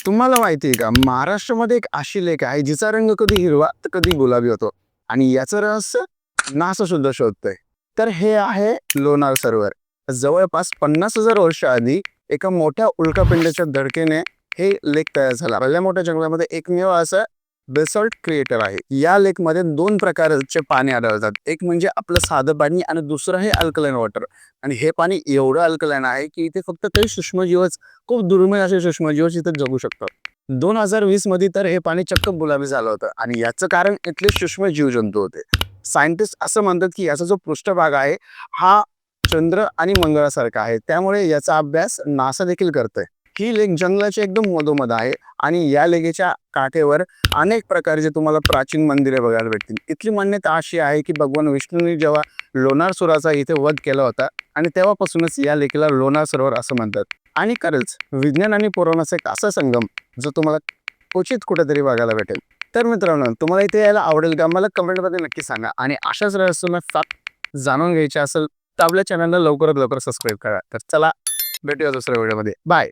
तुम्हाला माहिती आहे का, महाराष्ट्रामध्ये एक अशी लेक आहे जिचा रंग कधी हिरवा तर कधी गुलाबी होतो आणि याचं रहस्य नासा सुद्धा शोधतोय. तर हे आहे लोणार सरोवर. जवळपास 50,000 वर्ष आधी एका मोठ्या उल्कापिंडाच्या धडकेने हे लेक तयार झाला. पहिल्या मोठ्या जंगलामध्ये एकमेव असं बेसॉल्ट क्रिएटर आहे. या लेकमध्ये दोन प्रकारचे पाणी आढळतात. एक म्हणजे आपलं साधं पाणी आणि दुसरं आहे अल्कलाइन वॉटर. आणि हे पाणी एवढं अल्कलाइन आहे की इथे फक्त काही सूक्ष्मजीवच, खूप दुर्मिळ असे सूक्ष्मजीवच इथे जगू शकतात. 2020 मध्ये तर हे पाणी चक्क गुलाबी झालं होतं आणि याचं कारण इथले सूक्ष्म जीवजंतू होते. सायंटिस्ट असं म्हणतात की याचा जो पृष्ठभाग आहे हा चंद्र आणि मंगळासारखा आहे, त्यामुळे याचा अभ्यास नासा देखील करतोय. ही लेक जंगलाच्या एकदम मधोमध आहे आणि या लेकेच्या काठेवर अनेक प्रकारचे तुम्हाला प्राचीन मंदिरे बघायला भेटतील. इथली मान्यता अशी आहे की भगवान विष्णूंनी जेव्हा लोणारसुराचा इथे वध केला होता आणि तेव्हापासूनच या लेकीला लोणार सरोवर असं म्हणतात. आणि खरंच विज्ञान आणि पुराणाचा एक असा संगम जो तुम्हाला क्वचित कुठेतरी बघायला भेटेल. तर मित्रांनो, तुम्हाला इथे यायला आवडेल का? मला कमेंटमध्ये नक्की सांगा. आणि अशाच रहस्यमय फॅक्ट जाणून घ्यायचे असेल तर आपल्या चॅनलला लवकरात लवकर सबस्क्राईब करा. तर चला, भेटूया दुसऱ्या व्हिडिओमध्ये. बाय.